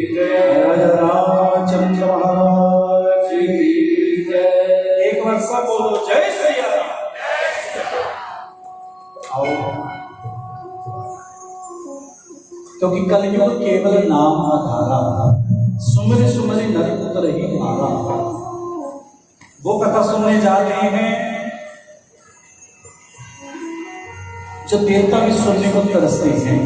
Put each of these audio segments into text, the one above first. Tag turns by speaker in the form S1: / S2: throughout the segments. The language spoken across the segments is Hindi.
S1: राजा रामचंद्र महाराज की जय। एक बार सब बोलो जय सिया राम। आओ, क्योंकि कलयुग केवल नाम आधारा, सुमरि सुमरि नर पुत्र ही मारा। वो कथा सुनने जा रहे हैं जो देवता भी सुनने को तरसते हैं।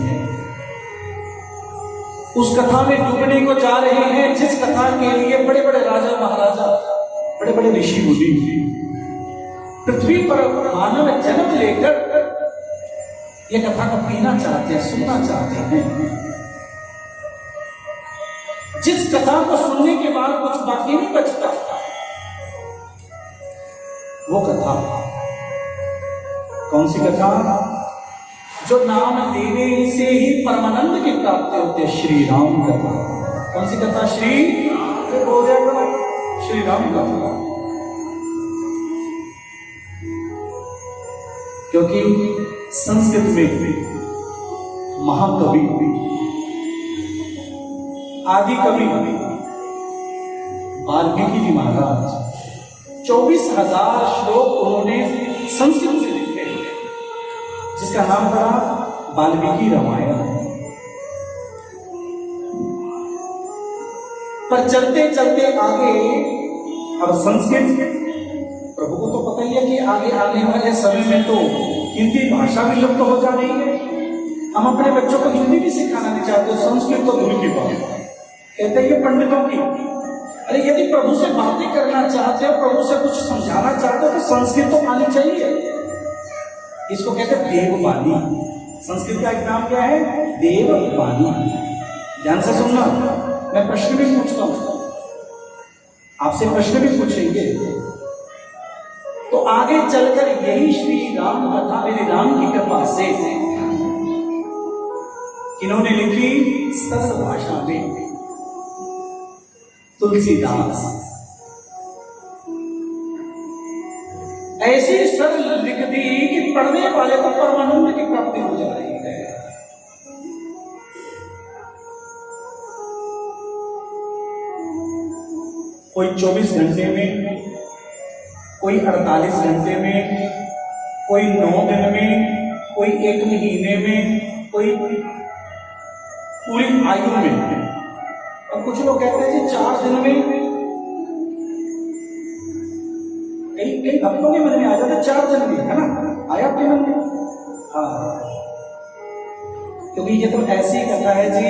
S1: उस कथा में डूबने को जा रहे हैं जिस कथा के लिए बड़े बड़े राजा महाराजा, बड़े बड़े ऋषि मुनि पृथ्वी पर मानव जन्म लेकर ये कथा को पीना चाहते हैं, सुनना चाहते हैं। जिस कथा को सुनने के बाद कुछ बाकी नहीं बचता, वो कथा कौन सी कथा? जो नाम लेने से ही परमानंद की प्राप्ति होती है, श्री राम कथा। कौन सी कथा? श्री राम कथा। क्योंकि संस्कृत में महाकवि आदि कवि वाल्मीकि जी महाराज 24,000 श्लोक उन्होंने संस्कृत में लिखे, जिसका नाम था वाल्मीकि रामायण। पर चलते चलते आगे, अब संस्कृत प्रभु को तो पता ही है कि आगे आने वाले समय में तो हिंदी भाषा भी लुप्त हो जा रही है। हम अपने बच्चों को हिंदी भी सिखाना नहीं चाहते, संस्कृत तो दूर की बात है। कहते हैं ये पंडितों की। अरे यदि प्रभु से बातें करना चाहते हो, प्रभु से कुछ समझाना चाहते हो, तो संस्कृत तो आनी चाहिए। इसको कहते हैं देववाणी। संस्कृत का एक नाम क्या है? देववाणी। ध्यान से सुनना, मैं प्रश्न भी पूछता हूं, आपसे प्रश्न भी पूछेंगे। तो आगे चलकर यही श्री राम कथा मेरे राम की कृपा से इन्होंने लिखी सरल भाषा में, तुलसीदास। ऐसी सरल लिख दी कि पढ़ने वाले को परमानंद की प्राप्ति हो जा रही है। कोई 24 घंटे में, कोई 48 घंटे में, कोई 9 दिन में, कोई 1 महीने में, कोई पूरी आयु में, और कुछ लोग कहते हैं 4 दिन में, कई हफ्तों के मन में आ जाता है 4 दिन में, है ना? आया आपके मन में? हाँ, क्योंकि ये तो ऐसी कथा है जी,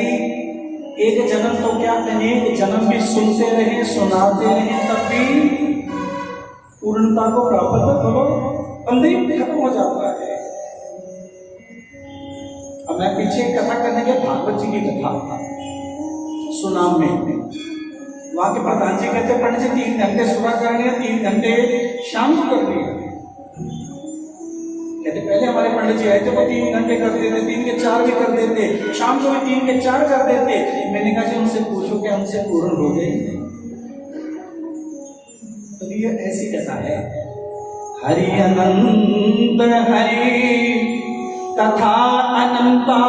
S1: एक जन्म तो क्या, अनेक जन्म भी सुनते रहे, सुनाते रहे, तब भी पूर्णता को प्राप्त करो, अंदर खत्म हो जाता है। अब मैं पीछे कथा करने के भागवत जी की कथा सुनाम में, वहां के प्रधान जी कहते पंडित जी 3 घंटे सुबह करने, 3 घंटे शाम को करनी है। कहते पहले हमारे पंडित जी आए थे, वो 3 घंटे कर देते, 3 के 4 भी कर देते, शाम को भी 3 के 4 कर देते। मैंने कहा जी उनसे पूछो कि हमसे पूर्ण हो गई। तो ये ऐसी कथा है। हरि अनंत हरि कथा अनंता,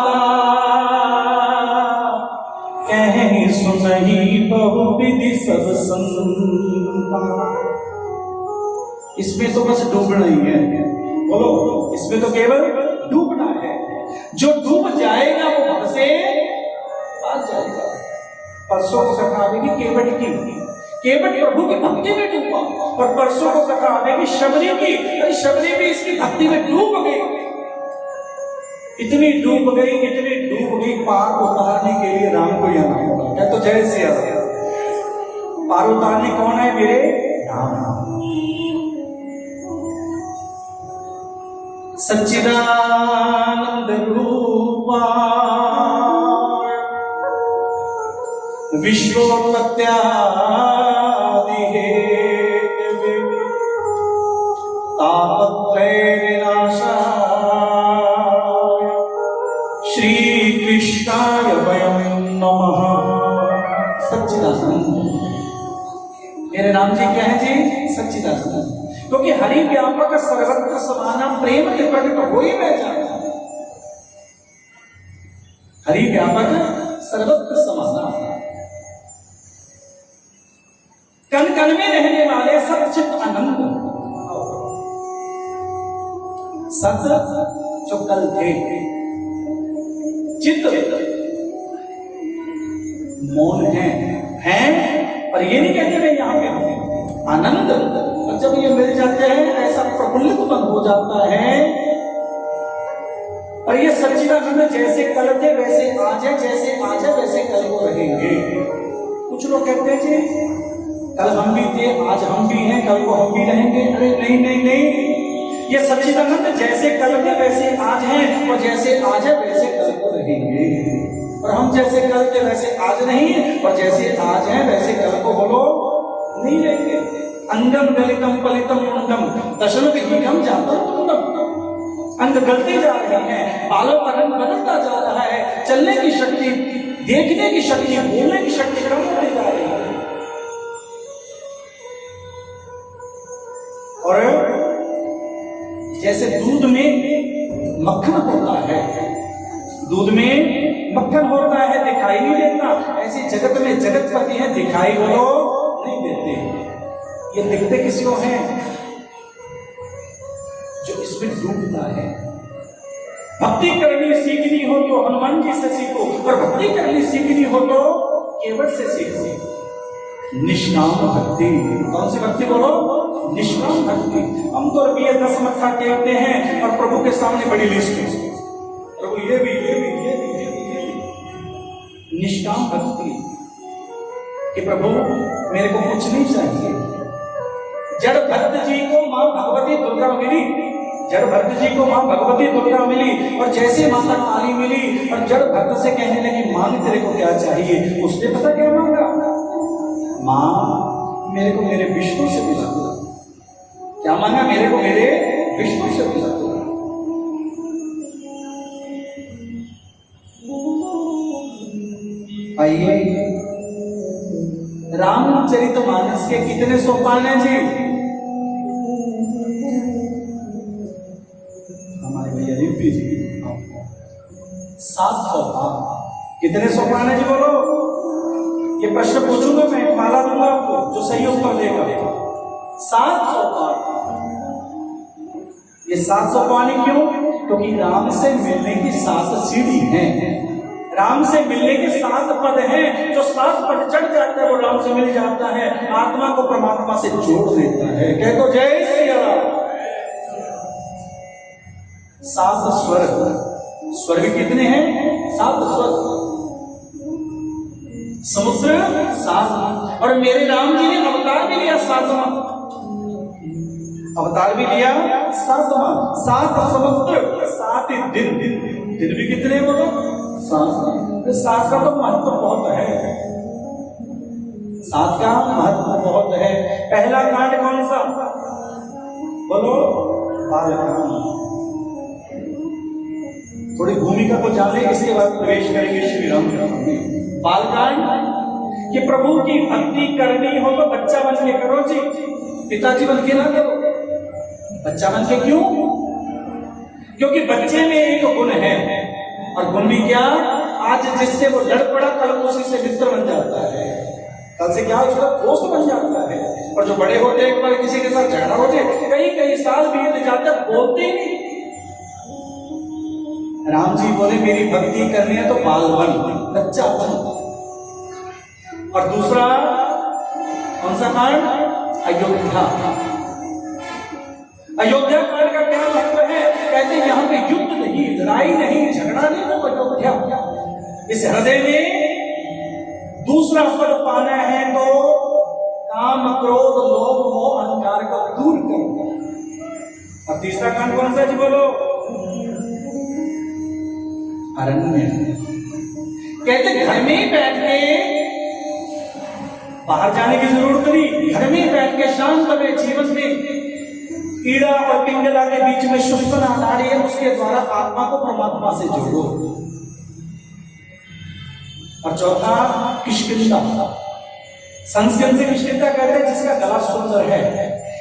S1: कहीं सुनही बहुविधि सब संता। इसमें तो बस डूबना ही है, बोलो, इसमें तो केवल डूबना है। जो डूब जाएगा वो भव से पास जाएगा। परसों को कथा आवेगी केवट की, केवट प्रभु की भक्ति में डूबा, और परसों को कथा आवेगी शबरी की, शबरी भी इसकी भक्ति में डूब गई। इतनी डूब गई, पार उतारने के लिए राम को यहाँ आना पड़ा। तो जय सिया राम। पार उतारने कौन है? मेरे राम। सच्चिदानंद रूपा विश्वोत्पत्त्यादि हेतवे तापत्रय विनाशाय श्री कृष्णाय वयं नमः। सच्चिदानंद। मेरे नाम जी क्या है जी? सच्चिदानंद। क्योंकि हरि व्यापक सर्वत्र समाना, प्रेम के प्रकट हो ही मैं जाता हूं। हरि व्यापक सर्वत्र समाना, तन में रहने वाले सच्चित आनंद, सत जो कल थे, चित्त मौन हैं, पर ये नहीं कहते मैं यहाँ पे हूं। आनंद, और जब ये मिल जाते हैं ऐसा प्रफुल्लित मन हो जाता है। और ये सच्चिदानंद जैसे कल थे वैसे आज है, जैसे आज है वैसे कल को रहेंगे। कुछ लोग कहते हैं जी कल हम भी थे, आज हम भी हैं, कल को हम भी रहेंगे। अरे नहीं नहीं नहीं, ये सच्चिदानंद जैसे कल थे वैसे आज हैं, और जैसे आज है वैसे कल को रहेंगे। और हम जैसे कल थे वैसे आज नहीं, और जैसे आज हैं वैसे कल को बोलो नहीं रहेंगे। अंगम गलितम पलितम मुंडम दशम विहीनम जातम तुंडम, अंग गलते जा रहे हैं, बालों का रंग बदलता जा रहा है, चलने की शक्ति, देखने की शक्ति, बोलने की शक्ति कम होती जा रही है। और जैसे दूध में मक्खन होता है, दूध में मक्खन होता है दिखाई नहीं देता, ऐसे जगत में जगतपति है दिखाई बोलो नहीं देते। ये दिखते किसी को हैं जो इसमें डूबता है। भक्ति करनी सीखनी हो तो हनुमान जी से सीखो, और भक्ति करनी सीखनी हो तो केवट से सीखो। निष्काम भक्ति, कौन सी भक्ति बोलो? निष्काम भक्ति। हम तो रुपये 10 मत्था टेकते हैं और प्रभु के सामने बड़ी लिस्ट है, प्रभु ये भी ये भी ये भी ये भी ये भी। निष्काम भक्ति कि प्रभु मेरे को कुछ नहीं चाहिए। जड़ भक्त जी को मां भगवती दुर्गा मिली, जड़ भक्त जी को मां भगवती दुर्गा मिली, और जैसे माता काली मिली और जड़ भक्त से कहने लगी मांग तेरे को क्या चाहिए, उसने पता क्या मांगा? मां मेरे को मेरे विष्णु से मिला दो। क्या मांगा? मेरे को मेरे विष्णु से मिला दो। आइए, रामचरितमानस के कितने सोपान हैं जी? हमारे भैया यूपी जी 7 सोपान। कितने सोपान है जी बोलो? ये प्रश्न पूछूंगा मैं, माला दूंगा आपको जो सही उत्तर देगा। 7 सोपान। ये 7 सोपान क्यों? क्योंकि राम से मिलने की 7 सीढ़ी हैं, राम से मिलने के 7 पद हैं। जो 7 पद चढ़ जाता है वो राम से मिल जाता है, आत्मा को परमात्मा से जोड़ देता है। कह तो जय श्री राम। 7 स्वर्ग, स्वर्ग कितने हैं? 7 स्वर्ग। समुद्र 7, और मेरे राम जी ने अवतार भी लिया 7वां, अवतार भी लिया 7वां। 7 समुद्र, 7 दिन, दिन भी कितने बोलो? 7। 7 का तो महत्व बहुत है, 7 का महत्व बहुत है। पहला कांड कौन सा बोलो? बालकांड। थोड़ी भूमिका को जाने, इसके बाद प्रवेश करेंगे श्री राम में। बालकांड कि प्रभु की भक्ति करनी हो तो बच्चा बन के करो जी, पिताजी बन के ना करो। बच्चा बन के क्यों? क्योंकि बच्चे में एक गुण है, और गुण भी क्या? आज जिससे वो लड़ पड़ा कल उसी से मित्र बन जाता है, कल से क्या उसका दोस्त बन जाता है। और जो बड़े होते एक बार किसी के साथ झगड़ा हो जाए, कई कई साल बीत जाते बोलते ही नहीं। राम जी बोले मेरी भक्ति करनी है तो बाल बन, बच्चा बन। और दूसरा कौन सा कांड? अयोध्या। अयोध्या कांड का क्या महत्व है? कहते हैं यहाँ पे युद्ध नहीं, लड़ाई नहीं, झगड़ा नहीं, वो अयोध्या। इस हृदय में दूसरा पद पाना है तो काम, क्रोध, लोभ, मोह, अहंकार को दूर करो। और तीसरा कांड कौन सा जी बोलो? अरण्य। कहते घर में ही बैठ के, बाहर जाने की जरूरत नहीं, घर में ही बैठ के शांत में जीवन में कीड़ा और पिंगला के बीच में शुष्कना नाड़ी है, उसके द्वारा आत्मा को परमात्मा से जोड़ो। और चौथा किष्किंधा। संस्कृत से किष्किंधा कहते हैं जिसका गला सुंदर है।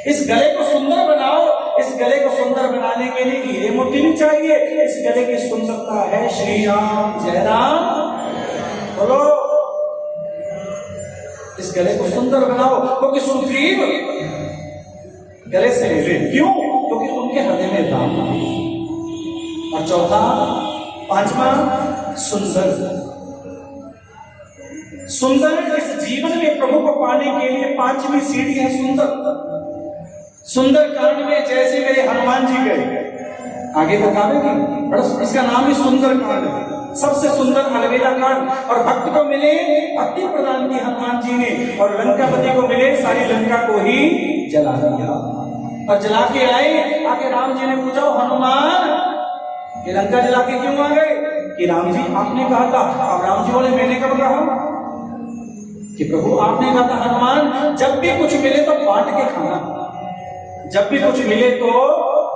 S1: इस गले को सुंदर बनाओ। इस गले को सुंदर बनाने के लिए हीरे मोती नहीं चाहिए, इस गले की सुंदरता है श्री राम। जय राम बोलो। इस गले को सुंदर बनाओ, क्योंकि सुग्रीव गले से ले। क्यों? क्योंकि उनके हृदय में राम है। और चौथा, पांचवा, सुंदर। सुंदर इस जीवन में प्रभु को पाने के लिए पांचवी सीढ़ी है सुंदर। सुंदर कांड में जैसे मेरे हनुमान जी गए, आगे बतावेगी, बड़ा इसका नाम ही सुंदर कांड है, सबसे सुंदर अलवेला कांड। और भक्त को मिले भक्ति प्रदान की हनुमान जी ने, और लंकापति को मिले सारी लंका को ही जला दिया। और जला के आए, आके राम जी ने पूछा, हनुमान ये लंका जला के क्यों आ गए? कि राम जी आपने कहा था। अब राम जी बोले, मैंने कब कहा? कि प्रभु आपने कहा था हनुमान जब भी कुछ मिले तो बांट के खाना, जब भी कुछ मिले तो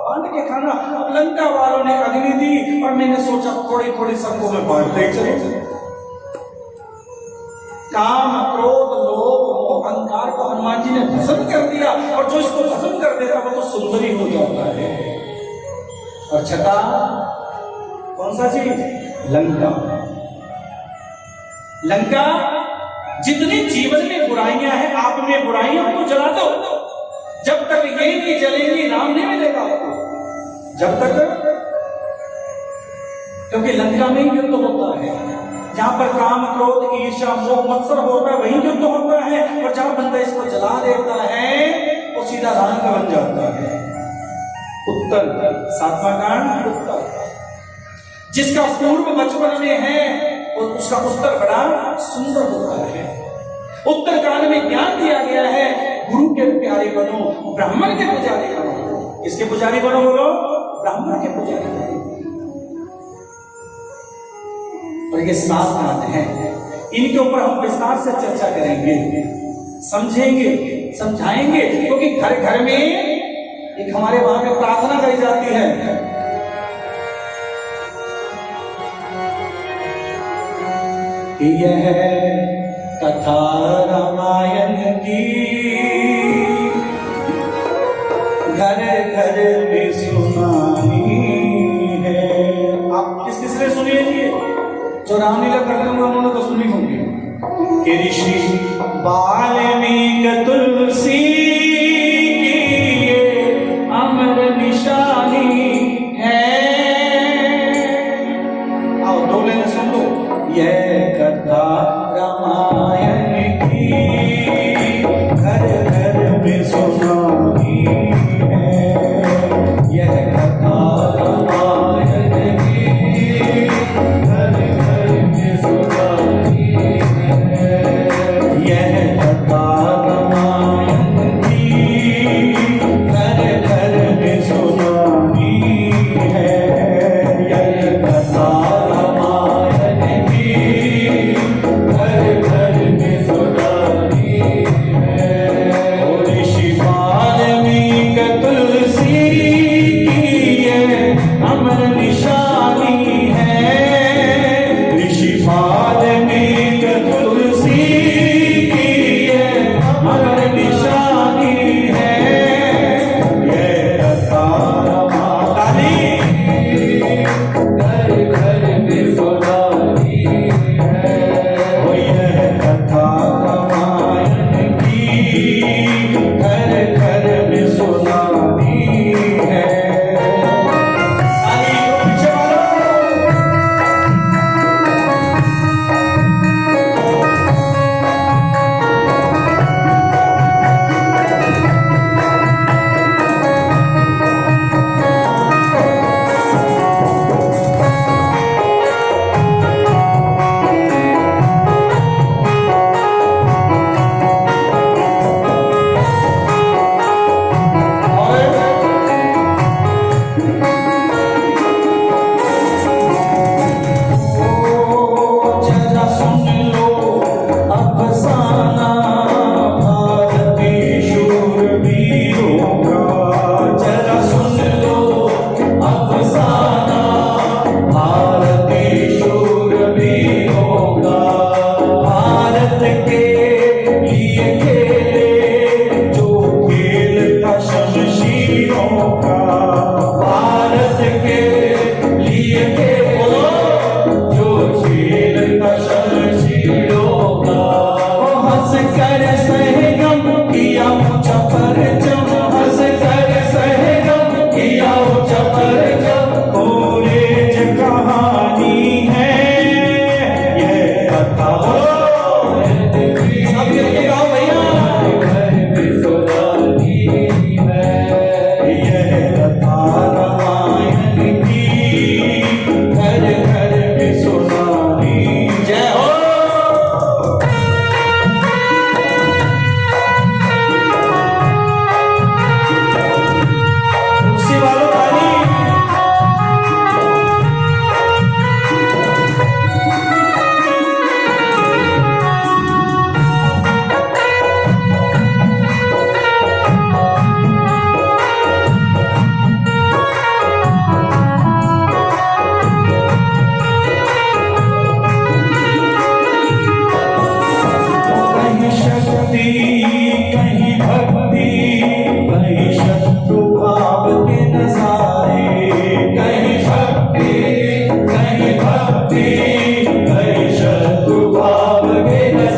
S1: बांट के खाना। अब लंका वालों ने अग्नि दी और मैंने सोचा थोड़ी थोड़ी सबको मैं बांट दे चले। काम, क्रोध, लोभ, अहंकार को हनुमान जी ने भस्म कर दिया, और जो इसको भस्म कर देता वो तो सुंदर ही हो जाता है। और छठा कौन सा चीज? लंका। लंका जितनी जीवन में बुराइयां हैं, आप में बुराइयों को जला दो, जब तक ये नहीं जलेंगी राम नहीं मिलेगा आपको, जब तक, क्योंकि लंका में ही युद्ध होता है। जहां पर काम, क्रोध, ईर्ष्या, मोह, मत्सर होता है वही युद्ध होता है। और जहां बंदा इसको जला देता है वो सीधा राम का बन जाता है। उत्तर, सातवां कांड उत्तर, जिसका पूर्व बचपन में है और उसका उत्तर बड़ा सुंदर होता है। उत्तर कांड में ज्ञान दिया गया है, गुरु के प्यारे बनो, ब्राह्मण के पुजारी बनो। किसके पुजारी बनो? बोलो, ब्राह्मण के पुजारी बनो। और ये 7 कांड हैं, इनके ऊपर हम विस्तार से चर्चा करेंगे, समझेंगे, समझाएंगे, क्योंकि घर घर में एक हमारे वहां में प्रार्थना गाई जाती है, यह कथा रामायण की घर घर में सुनानी है। आप किस किस ने सुनी है? जो रामलीला करते होंगे उन्होंने तो सुनी होंगी कि ऋषि वाल्मीकि तुलसी की अमर निशानी है। आओ दो लेने सुन लो। यह कथा रामायण की घर घर में सुनानी है। यह कथा रामायण की घर घर में सुनानी है। यह कथा रामायण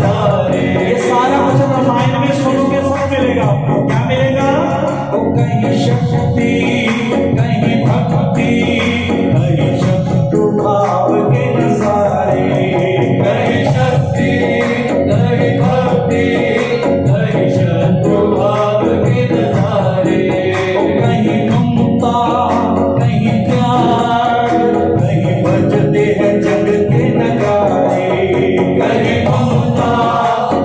S2: नजारे।
S1: ये सारा वचन रामायण में सुनोगे सब मिलेगा आपको। क्या मिलेगा? वो कहीं शक्ति, कहीं भक्ति,
S2: कहीं शत्रु भाव के नजारे। कहीं शक्ति, कहीं भक्ति, कहीं शत्रु भाव के नजारे।
S1: कहीं ममता, कहीं त्याग,
S2: कहीं बजते हैं जग के नगारे। कहीं ममता,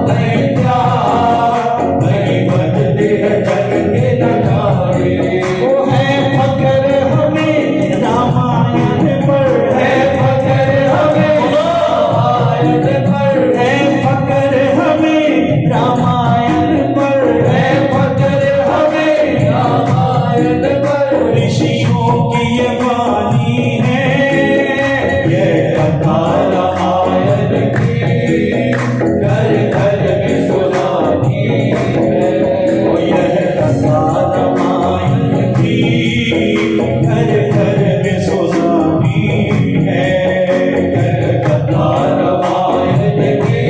S2: कहीं त्याग, कहीं बजते हैं जग के नगारे।
S1: वो है फक्र हमें रामायण पर,
S2: है फकर हमें रामायण पर।
S1: है फक्र हमें रामायण पर,
S2: है फकर हमें रामायण पर।
S1: ऋषियों की ये वाणी है,
S2: ये कथा रामायण की घर घर में सुनानी है।
S1: ओ यह कथा रामायण की
S2: घर घर में सुनानी है। कथा रामायण की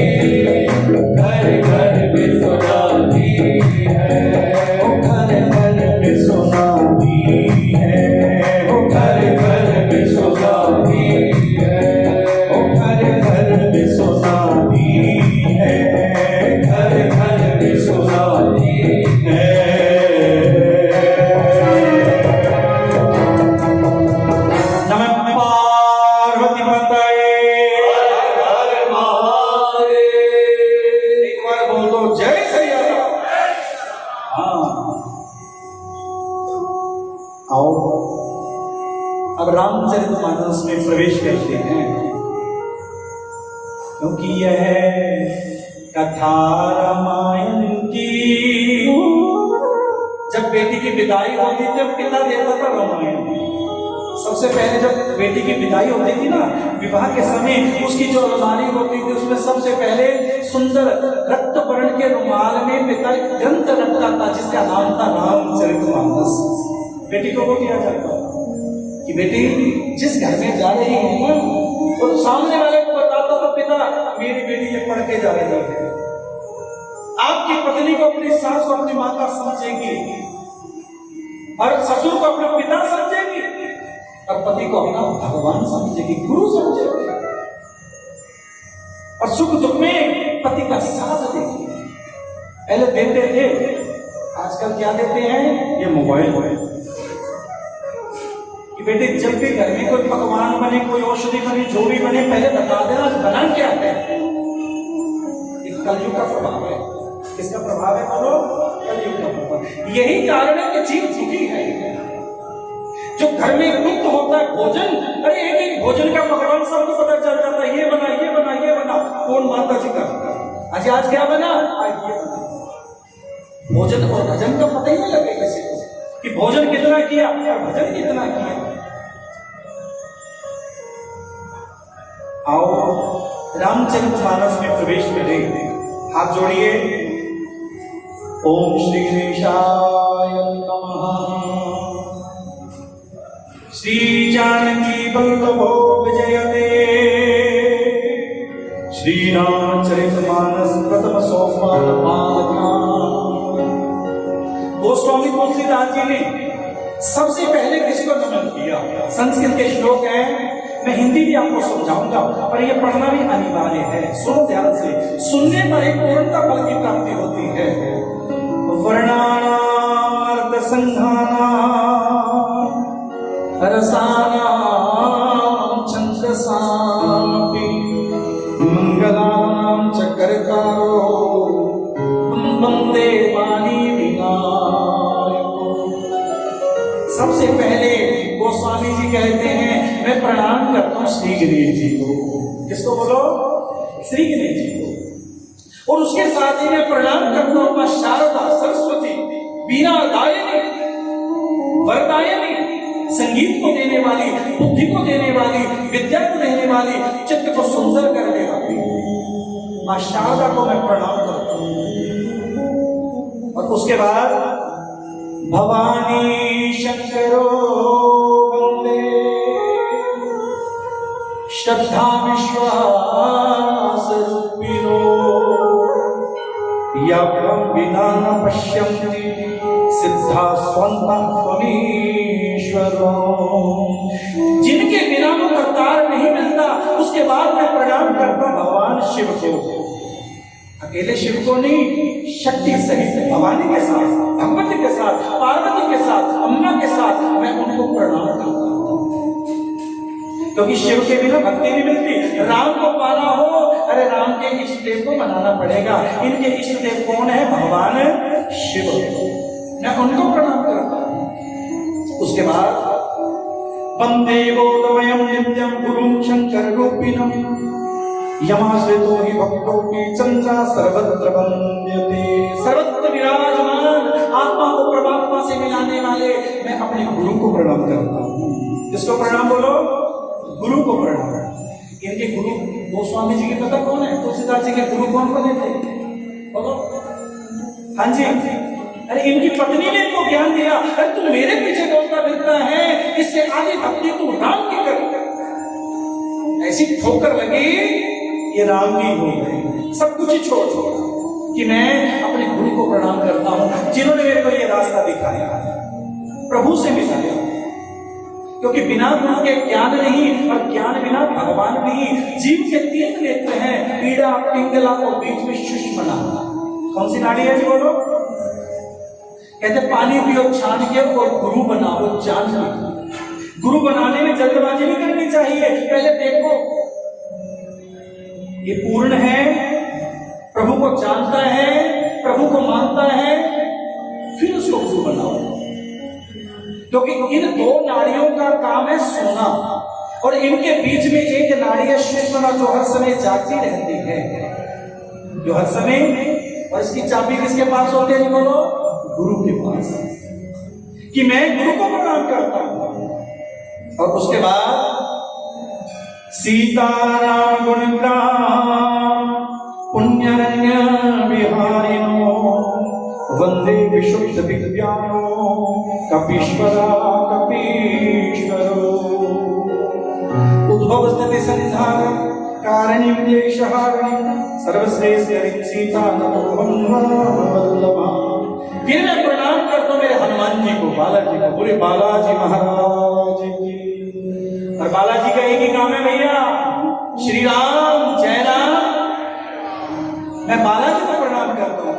S2: घर घर में सुनानी है।
S1: ओ घर घर में
S2: सुनानी है। वो घर घर में सुनानी है।
S1: ओ घर घर
S2: में सुनानी है। घर घर में सुनानी है।
S1: नमः पार्वती माताए।
S2: हर महादेव।
S1: एक बार बोल दो जय श्री राम। हाँ, आओ अब रामचरितमानस में प्रवेश करते हैं, क्योंकि यह कथा रामायण की। जब बेटी की विदाई होती थी पिता देता था रामायण। सबसे पहले जब बेटी की विदाई होती थी ना, विवाह के समय, उसकी जो अलमारी होती थी उसमें सबसे पहले सुंदर रक्त वर्ण के रुमाल में पिता ग्रंथ रखता था, जिसका नाम था रामचरितमानस। बेटी को वो दिया जाता कि बेटी जिस घर में जा रही है और सामने वाले को बताता था पिता मेरी बेटी ये पढ़ के जा रही है। आपकी पत्नी को अपनी सास को अपनी माता समझेगी, और ससुर को अपना पिता समझेगी, और पति को अपना भगवान समझेगी, गुरु समझेगी, और सुख दुख में पति का साथ देगी। पहले देते थे, आजकल क्या देते हैं? ये मोबाइल कि बेटे जब भी घर में कोई पकवान बने, कोई औषधि बने, जो भी बने, पहले बता देना बना क्या है। एक कलयुग का प्रभाव है। किसका प्रभाव है? बोलो, कलयुग का प्रभाव। यही कारण है कि जीव दुखी है। जो घर में गुप्त होता है भोजन, अरे एक एक भोजन का पकवान सबको पता चल जाता है, ये बना, ये बना, ये बना। कौन? माता जी का। आज क्या बना? आज ये बना। भोजन और भजन का पता ही नहीं लगे किसी को कि भोजन कितना किया और भजन कितना किया। आओ रामचरितमानस में प्रवेश करें। हाथ जोड़िए। ओम श्री गणेशाय नमः। श्री जानकी वल्लभो विजयते। श्री रामचरितमानस प्रथम सोपान पादका। गोस्वामी तुलसीदास जी ने सबसे पहले किसको नमन किया? संस्कृत के श्लोक हैं, मैं हिंदी भी आपको समझाऊंगा, पर यह पढ़ना भी अनिवार्य है। सुनो ध्यान से, सुनने पर एक पूर्णता फल की प्राप्ति होती है। वर्णानार्थ संघानां रसानां छंदसामपि मंगलानां च कर्तारो वंदे वाणी विनायको। सबसे पहले गोस्वामी जी कहते हैं मैं प्रणाम करता हूं श्री गणेश जी को। किसको? बोलो, श्री गणेश जी को। और उसके साथ ही मैं प्रणाम करता हूं मां शारदा, सरस्वती, वीणा दायिनी, वरदायिनी, संगीत को देने वाली, बुद्धि को देने वाली, विद्या को देने वाली, चित्त को सुंदर करने वाली मां शारदा को मैं प्रणाम करता हूं। और उसके बाद भवानी शंकरो वंदे। श्रद्धा विश्वास रूपिणो या विना न पश्यन्ति सिद्धा स्वन्तः त्वमीश्वरो। जिनके बिना वो करतार नहीं मिलता, उसके बाद मैं प्रणाम करता भगवान शिव को। अकेले शिव को नहीं, शक्ति सहित भवानी के साथ, भगवती के साथ, पार्वती के साथ, अम्मा के साथ मैं उनको प्रणाम करता हूं। क्योंकि शिव के बिना भक्ति नहीं मिलती। राम को पाना हो, अरे राम के इष्ट देव को मनाना पड़ेगा। इनके इष्ट देव कौन है? भगवान शिव। मैं उनको प्रणाम करता हूं। उसके बाद वंदे बोधमयं नित्यं गुरुं शंकर रूपिणं यमाश्रितो हि भक्तोऽपि चंद्रा सर्वत्र वन्द्यते। सर्वत्र विराजमान, आत्मा को परमात्मा से मिलाने वाले मैं अपने गुरु को प्रणाम करता हूं। जिसको प्रणाम बोलो, गुरु को प्रणाम। इनके गुरु गोस्वामी जी के पता कौन है? तुलसीदास जी के गुरु कौन बने थे? बोलो। हाँ जी, अरे इनकी पत्नी ने इनको ज्ञान दिया, अरे तू मेरे पीछे दौड़ता फिरता है, इससे आगे भक्ति तू राम की कर। ऐसी ठोकर लगी, ये राम की हो गई। सब कुछ ही छोड़ कि मैं अपने गुरु को प्रणाम करता हूं, जिन्होंने मेरे को ये रास्ता दिखाया, प्रभु से मिलाया। क्योंकि बिना गुरु के ज्ञान नहीं, और ज्ञान बिना भगवान नहीं। जीव के तीन नेत्र हैं, पीड़ा, पिंगला और बीच में सुषुम्ना। कौन सी नाड़ी है जी? बोलो। कहते पानी पियो छान के और गुरु बनाओ जान के। गुरु बनाने में जल्दबाजी नहीं करनी चाहिए। पहले देखो ये पूर्ण है, प्रभु को जानता है, प्रभु को मानता है, फिर उसको गुरु बनाओ। क्योंकि इन दो नाड़ियों का काम है सोना, और इनके बीच में एक नाड़ी है सुषुम्ना, जो हर समय जागती रहती है, जो हर समय। और इसकी चाबी किसके पास होती है? बोलो, गुरु के पास। कि मैं गुरु को प्रणाम करता हूं। और उसके बाद सीताराम गुणगान पुण्यरण्य विहारिणो वंदे विशुद्ध विद्यानो कपीश्वरा कपीश्वरो। उद्भव स्थिति संहार कारणीं क्लेशहारिणीं सर्वश्रेष्ठ सीता नतोऽहं वल्लभा। फिर मैं प्रणाम करता हूं मेरे हनुमान जी को, बालाजी को, पूरे बालाजी महाराज की। और बालाजी का एक ही काम है भैया, श्री राम जय राम। मैं बालाजी को प्रणाम करता हूं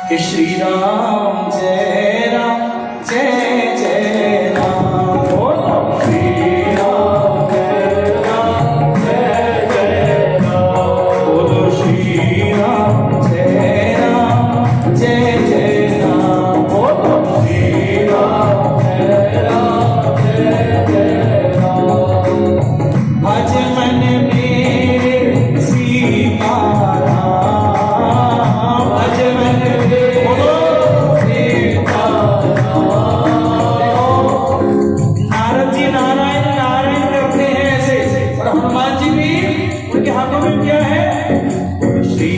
S1: कि श्री राम जय राम जय जय राम। बोलो श्री राम जय राम जय जय राम। बोलो श्री राम जय राम जय जय राम। बोलो श्री राम जय राम जय जय राम। भज मन मेरे सीताराम, भज मन मेरे सीताराम। नारद जी नारायण नारायण करते हैं ऐसे, और हनुमान जी भी, उनके हाथों में क्या है? श्री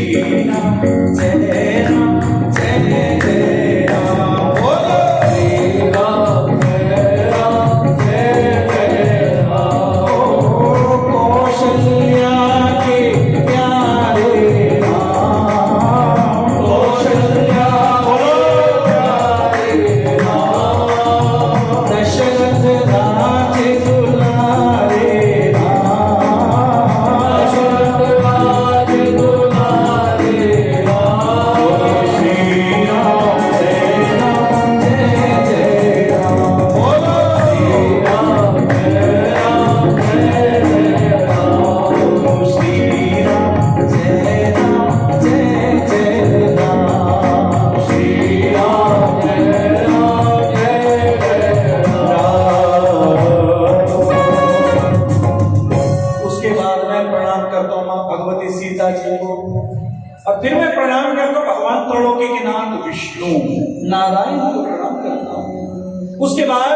S1: राम जय राम जय जय राम। बोलो श्री राम जय राम जय जय राम। कौशल्या के प्यारे राम, कौशल्या प्यारे राम। दशरथ राज दुलारे राम, दशरथ राज दुलारे राम। श्री राम जय राम जय जय राम। बोलो श्री राम जय राम जय जय राम। श्री राम जय राम जय जय राम। श्री राम जय राम जय जय राम। उसके बाद मैं प्रणाम करता हूं मां भगवती सीता जी को, और फिर मैं प्रणाम करता हूं भगवान त्रिलोकी के नाथ विष्णु नारायण को प्रणाम करता हूं। उसके बाद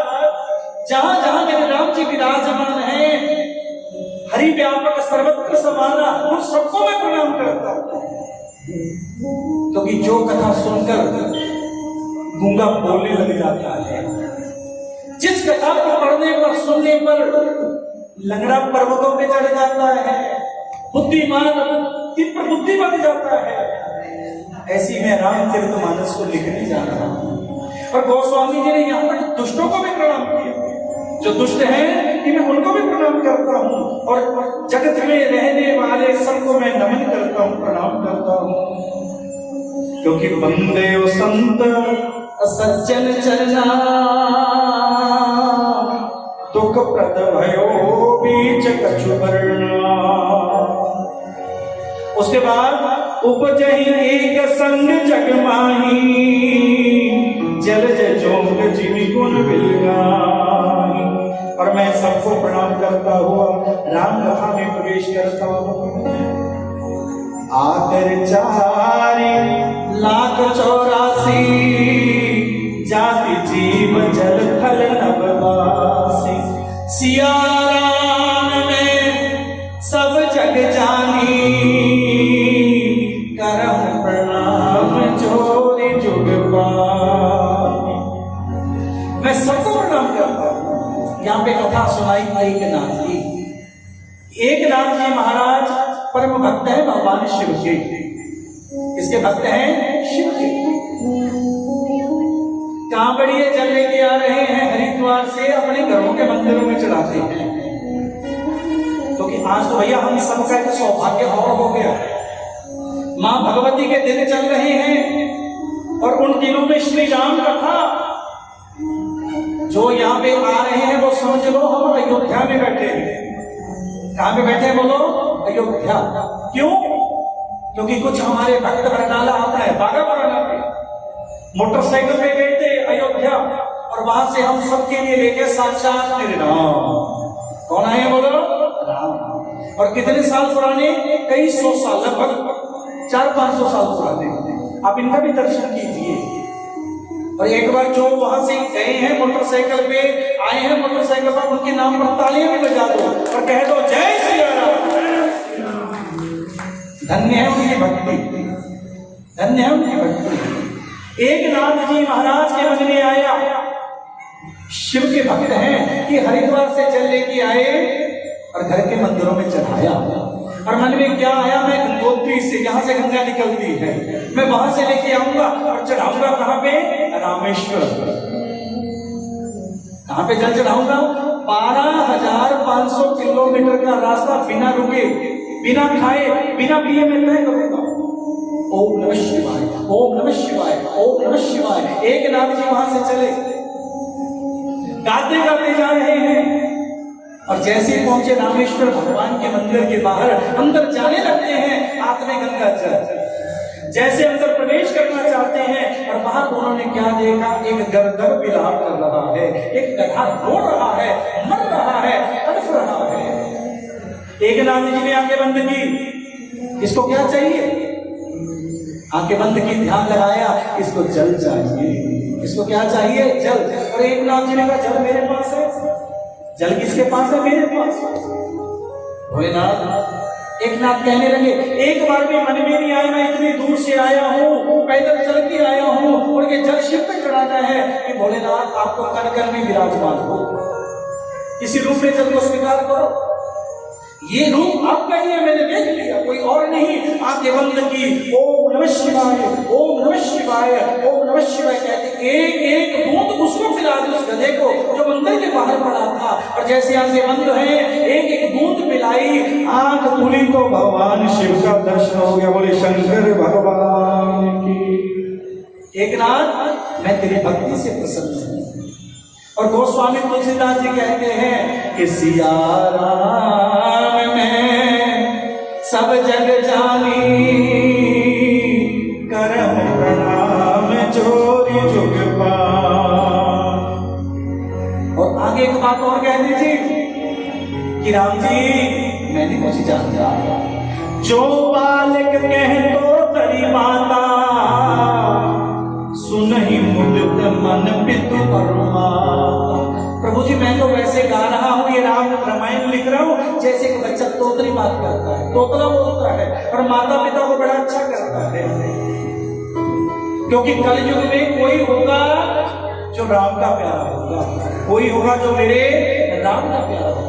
S1: जहां जहां मेरे राम जी विराजमान है, हरि व्यापक सर्वत्र समाना, उन सबको मैं प्रणाम करता हूं। क्योंकि जो कथा सुनकर गूंगा बोलने लग जाता है, जिस कथा को पढ़ने पर सुनने पर लंगड़ा पर्वतों पे चढ़ जाता है, बुद्धिमान तीव्र बुद्धि बढ़ जाता है। ऐसी मैं रामचरितमानस को लिखने जा रहा हूं। और गोस्वामी जी ने यहाँ पर दुष्टों को भी प्रणाम किया, जो दुष्ट हैं कि मैं उनको भी प्रणाम करता हूँ, और जगत में रहने वाले सबको मैं नमन करता हूँ, प्रणाम करता हूँ। क्योंकि बंदे संत सज्जन चरना दुख प्रद भयो बीच कछु वर्णा। उसके बाद उपजहि एक संग जग माही, जलज जोग जिमि गुण बिलगाई। और मैं सबको प्रणाम करता हुआ राम कथा में प्रवेश करता हूँ। आकर 4,84,000 जाति जीव जल थल नववासी। सिया राम में सब जग जानी, करम प्रणाम जोरी जुग पानी। मैं सबको प्रणाम करता हूँ। यहाँ पे कथा सुनाई एकनाथ की। एकनाथ जी महाराज परम भक्त है भगवान शिव के। इसके भक्त हैं शिव के। कांवड़िए जल लेके आ रहे हैं हरिद्वार से, अपने घरों के मंदिरों में चढ़ाते हैं। क्योंकि आज तो भैया हम सबका एक सौभाग्य और हो गया। मां भगवती के दिन चल रहे हैं, और उन दिनों में श्री राम कथा जो यहाँ पे आ रहे हैं वो समझ लो हम अयोध्या में बैठे हैं। कहां पे बैठे हैं बोलो? अयोध्या। क्यों? क्योंकि कुछ हमारे भक्त बरनाला आता है, बागा पुराना पे मोटरसाइकिल पे गए थे अयोध्या, और वहां से हम सबके लिए लेके साक्षात मेरे राम। कौन आए बोलो? राम। और कितने साल पुराने? कई सौ साल, लगभग 400-500 साल पुराने। आप इनका भी दर्शन कीजिए। और एक बार जो वहां से गए हैं मोटरसाइकिल पे आए हैं मोटरसाइकिल पर, उनके नाम पर तालियां भी बजा दो और कह दो जय श्री राम। धन्य है उनकी भक्ति, धन्य है उनकी भक्ति। एकनाथ जी महाराज के मन में आया, शिव के भक्त हैं कि हरिद्वार से जल लेके आए और घर के मंदिरों में चढ़ाया। और मन में क्या आया, मैं गंगोत्री से, यहाँ से गंगा निकलती है, मैं वहां से लेके आऊंगा और चढ़ाऊंगा कहां पे? रामेश्वर। कहां पे जल चढ़ाऊंगा? 12,500 किलोमीटर का रास्ता बिना रुके, बिना खाए, बिना पिए मैं तय करूंगा। ओम नमः शिवाय, ओम नमः शिवाय, ओम नमः शिवाय। एकनाथ जी वहां से चले, गाते गाते जा रहे हैं, और जैसे पहुंचे रामेश्वर भगवान के मंदिर के बाहर, अंदर जाने लगते हैं, हाथ में गंगा जल। जैसे अंदर प्रवेश करना चाहते हैं, और बाहर उन्होंने क्या देखा? एक दर्द विलाप कर रहा है, एक गधा रो रहा है, मर रहा है, तड़फ रहा है। एकनाथ जी ने आंखें बंद की। इसको क्या चाहिए? आंखें बंद की, ध्यान लगाया, इसको जल चाहिए। इसको क्या चाहिए? जल। और एकनाथ जी ने कहा जल मेरे पास है। जल किसके पास है? मेरे पास। भोलेनाथ। एकनाथ कहने लगे, एक बार भी मन में नहीं आया, मैं इतनी दूर से आया हूँ, पैदल चल के आया हूँ, और ये जल शिव पे चढ़ाना है कि भोलेनाथ आपको कर कर में विराजमान हो, इसी रूप में जल को स्वीकार करो। ये रूप आपका ही है, मैंने देख लिया, कोई और नहीं। आंखें बंद की, ओम नमः शिवाय, ओम नमः शिवाय, ओम नमः शिवाय कहते एक एक बूंद उसको पिला दी, उस गधे को जो मंदिर के बाहर पड़ा था। और जैसे आंखें बंद हैं, एक एक बूंद पिलाई, आंख खुली तो भगवान शिव का दर्शन हो गया। बोले शंकर भगवान की। एकनाथ, मैं तेरी भक्ति से प्रसन्न हूं। और गोस्वामी तुलसीदास जी कहते हैं कि सिया राम में सब जग जानी, करम प्रणाम जोरी जुग पानी। और आगे एक बात और कह दीजिए कि राम जी मैंने कुछ जानता, जो बालक कह तो तरी माता, सुनहि मुदित मन पितु परमाता। प्रभु जी मैं तो वैसे गा रहा हूँ, ये राम रामायण लिख रहा हूँ, जैसे एक बच्चा तोतरी बात करता है, तोतला बोलता है, और माता पिता को बड़ा अच्छा करता है। क्योंकि कलयुग में कोई होगा जो राम का प्यारा होगा, कोई होगा जो मेरे राम का प्यारा होगा।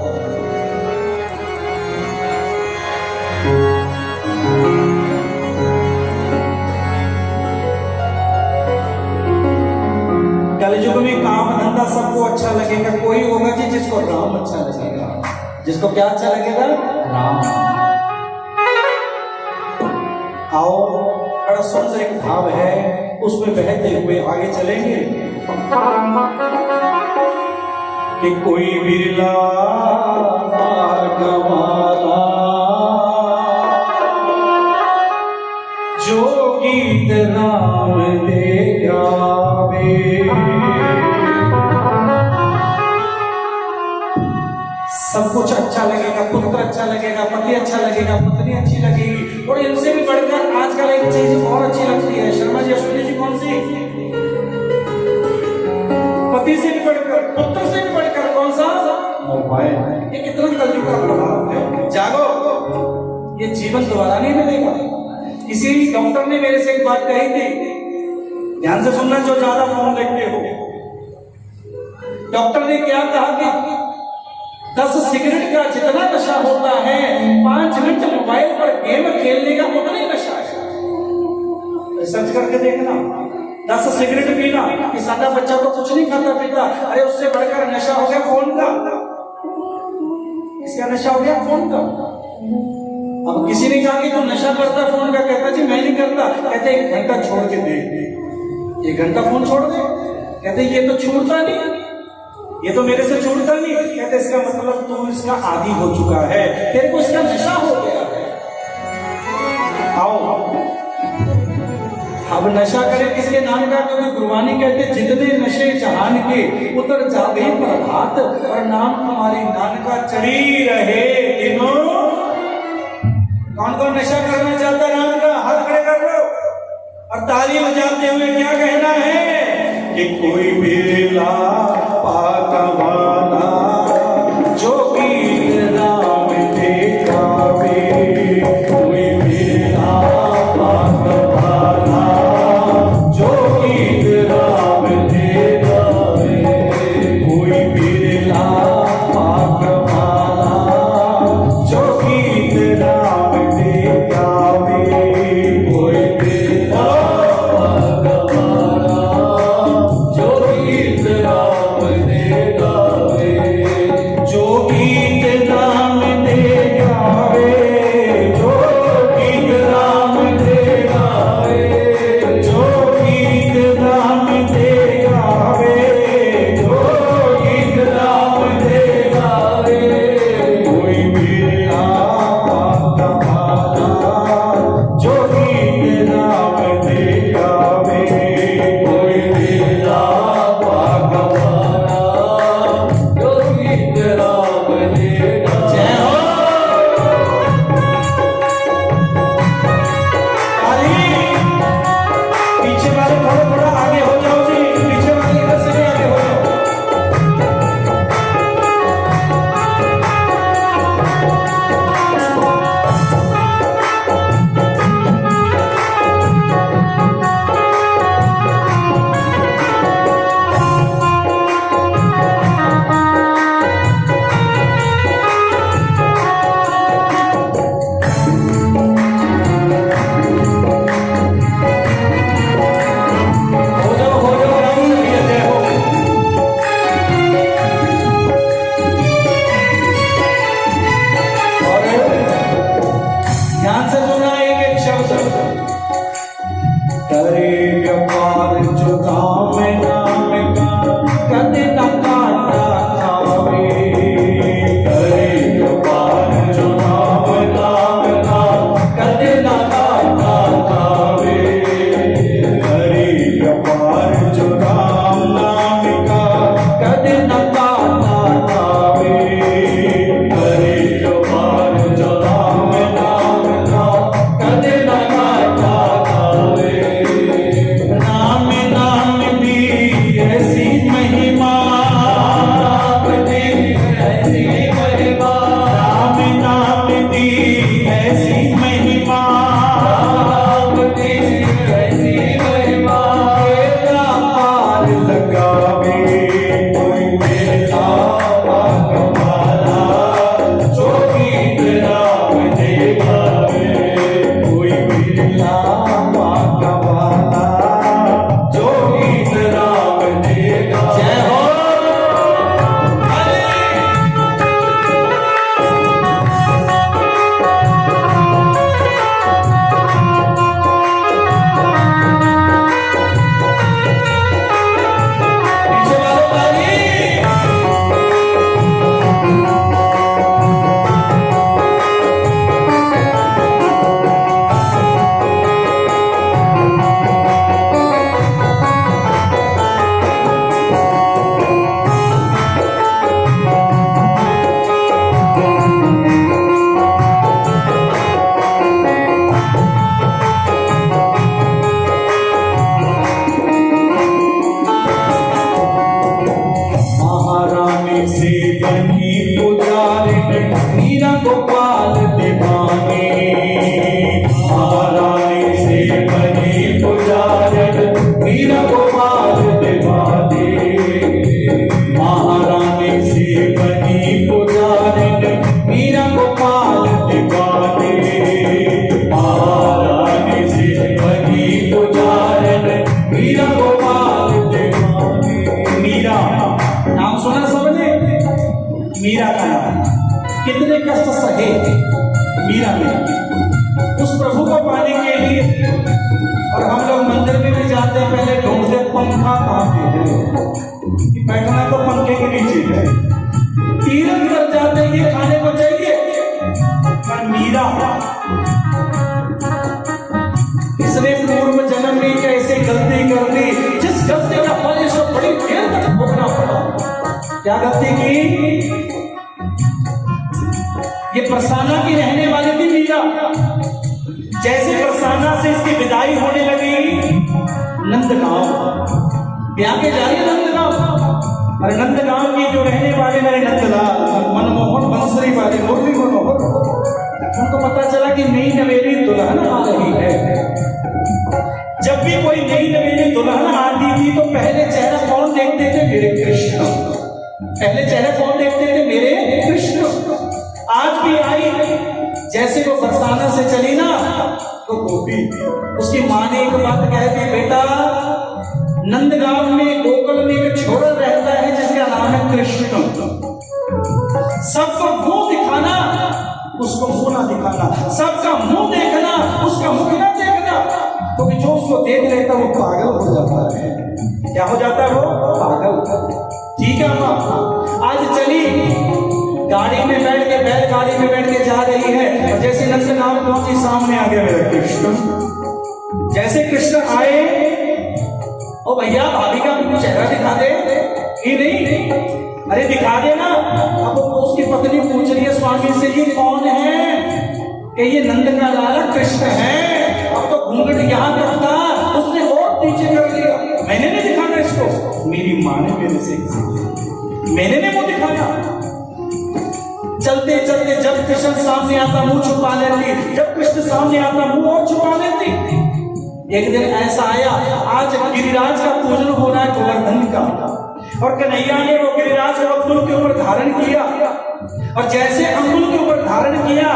S1: इसको राम अच्छा लगेगा, जिसको क्या अच्छा लगेगा, राम। आओ, बड़ा सुंदर एक भाव है, उसमें बहते हुए आगे चलेंगे कि कोई बिरला मार्गवाला जो गीत राम दे गावे, सब कुछ अच्छा लगेगा, पुत्र अच्छा लगेगा, पति अच्छा लगेगा, पत्नी अच्छी लगेगी, और इनसे भी बढ़कर आजकल एक चीज और अच्छी लगती है। शर्मा जी, अश्विनी जी, कौन सी? पति से भी बढ़कर, पुत्र से भी बढ़कर कौन सा? मोबाइल। ये कितना कलयुग का प्रभाव है। जागो, ये जीवन दोबारा नहीं मिलेगा। किसी डॉक्टर ने मेरे से एक बात कही थी, ध्यान से सुनना जो ज्यादा फोन देखते हो। डॉक्टर ने क्या कहा कि 10 सिगरेट का जितना नशा होता है, 5 मिनट मोबाइल पर गेम खेलने का उतना ही नशा है। रिसर्च करके देखना, 10 सिगरेट पीना, कि सादा बच्चा तो कुछ नहीं खाता पीता, अरे उससे बढ़कर नशा हो गया फोन का। इसका नशा हो गया फोन का। अब किसी ने कहा कि तू नशा करता फोन का, कहता जी मैं नहीं करता, कहते 1 घंटा छोड़ के दे, 1 घंटा फोन छोड़ दे, कहते ये तो छूटता नहीं, ये तो मेरे से छूटता नहीं, कहते इसका मतलब तू इसका आदी हो चुका है, तेरे को इसका नशा हो गया है। आओ, अब नशा करें किसके नाम का? क्योंकि गुरबानी कहते जितने नशे जहान के उतर जावे प्रभात, और नाम हमारी नानका चढ़ी रहे दिनों। कौन कौन नशा करना चाहता है नाम का? हाथ खड़े कर लो और ताली बजाते हुए क्या कहना है कि कोई बिरला पाकवाला जो गीत राम दे गावे, कोई बिरला पाकवाला जो गीत राम दे गावे, कोई बिरला पाकवाला जो गीत राम दे गावे, कोई बिरला पाकवाला जो गीत राम दे गावे, जो गीत राम दे गावे, जो गीत राम दे गावे, जो गीत राम दे गावे, जो गीत राम दे गावे, कोई बिरला पाकवाला जो गीत कितने कष्ट सहे मीरा ने उस प्रभु को पाने के लिए। और हम लोग मंदिर में भी जाते हैं, पहले ढूंढते पंखा कहाँ पे है, कि बैठना तो पंखे के नीचे है। तीर्थ कर जाते हैं, ये खाने को चाहिए। पर मीरा इसने पूर्व जन्म में कैसे गलती कर दी, जिस गलती का फल इसको बड़ी देर तक भोगना पड़ा। क्या गलती की? ये बरसाना की रहने वाली थी मीरा। जैसे बरसाना से इसकी विदाई होने लगी, नंदगांव ब्याह के जा रही है नंदगांव। और नंदगांव की जो रहने वाले मेरे नंदलाल मनमोहन बंसरी वाले मुरली मनोहर, उनको पता चला कि नई नवेली दुल्हन आ रही है। जब भी कोई नई नवेली दुल्हन आती थी तो पहले चेहरा कौन देखते थे? मेरे कृष्ण। पहले चेहरा कौन देखते थे? मेरे कृष्ण। आज भी आई, जैसे वो बरसाना से चली ना तो गोपी उसकी माँ ने एक बात कह दी, बेटा नंदगांव में गोकुल में एक छोरा रहता है जिसका नाम है कृष्ण। सबको मुंह दिखाना, उसको मुंह ना दिखाना। सबका मुंह देखना, उसका मुख ना देखना। क्योंकि जो उसको देख लेता वो पागल हो जाता है। क्या हो जाता है? वो पागल। ठीक है माँ, आज चली गाड़ी में बैठ के, बैलगाड़ी में बैठ के जा रही है। और जैसे नंदगांव पहुंची, सामने आ गया मेरा कृष्ण। जैसे कृष्ण आए, ओ भैया भाभी का चेहरा दिखा दे। ही नहीं, अरे दिखा दे ना। अब उसकी पत्नी पूछ रही है स्वामी से, ये कौन है? कि ये नंद का लाला कृष्ण है। अब तो घूंघट यहाँ तक था, उसने और नीचे कर लिया। मैंने नहीं दिखाना इसको, मेरी माँ ने मेरे से, मैंने नहीं वो दिखाना। चलते चलते जब कृष्ण सामने आता मुंह छुपा लेती, जब कृष्ण सामने आता मुंह और छुपा लेती। एक दिन ऐसा आया, आज गिरिराज का पूजन हो रहा है गोवर्धन का, और कन्हैया ने वो गिरिराज को अंगुल के ऊपर धारण किया। और जैसे अंगुल के ऊपर धारण किया,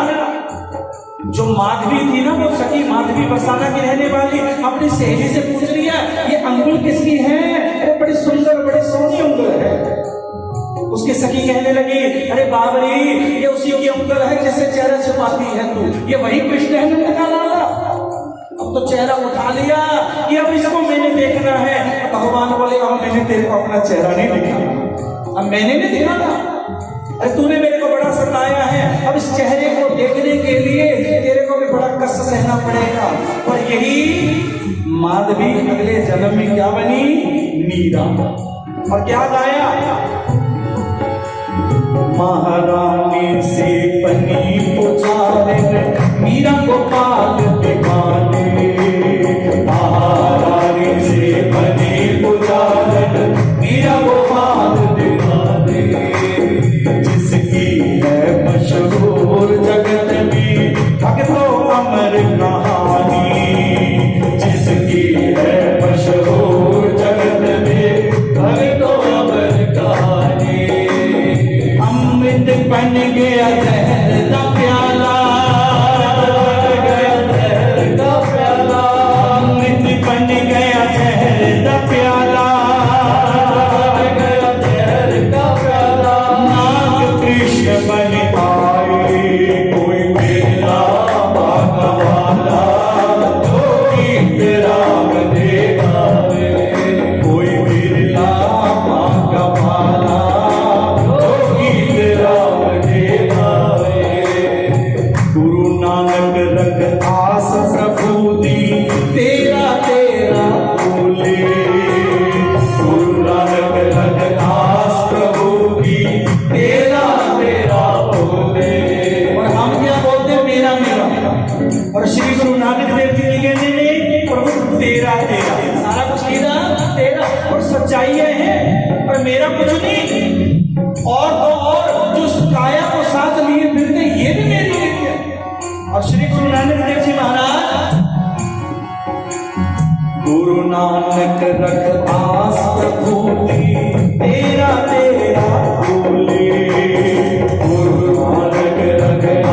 S1: जो माधवी थी ना, वो सखी माधवी बरसाना की रहने वाली, अपनी सहेली से पूछ रही है, ये अंगुल किसकी है? अरे बड़ी सुंदर, बड़ी सोहनी अंगुल है। उसकी सखी कहने लगी, अरे बाबरी, ये उसी की अंगुल है जिससे चेहरा छुपाती है तू। ये वही कृष्ण है नंद का लाला। अब तो चेहरा उठा लिया कि अब इसको मैंने देखना है। भगवान बोले, अब मैंने तेरे को अपना चेहरा नहीं दिखाना, अब मैंने नहीं दिखाना। अरे तूने मेरे को बड़ा सताया है, अब इस चेहरे को देखने के लिए तेरे को भी बड़ा कष्ट सहना पड़ेगा। और यही माधवी अगले जन्म में क्या बनी? मीरा। और क्या गाया? महारानी से बनी पुजारिन, मीरा गोपाल दीवाने। महारानी से बनी पुजारिन, मीरा गोपाल दीवाने। जिसकी है मशहूर जगत में भक्तों अमर कहानी, जिसकी है मशहूर जगत में भक्तों अमर कहानी। अमृत बन गया जहर का प्याला, अमृत बन गया जहर का प्याला। नाग कृष्ण बन आए, कोई मेरा भागा वाला, कोई राम देगा, कोई बिरला भागा वाला, गुरु नानक रख आस प्रभु दी, तेरा तेरा बोले। गुरु नानक रख आस प्रभु की, तेरा तेरा बोले। और हम क्या बोलते हैं? मेरा मेरा। और श्री गुरु नानक देव जी की कहते हैं, प्रभु तेरा तेरा, सारा कुछ तेरा तेरा। और सच्चाई है, और मेरा कुछ नहीं। और तो और जो काया को साथ लिए फिरते, ये भी मेरी है। और श्री गुरु नानक देव जी महाराज, गुरु नानक रख आस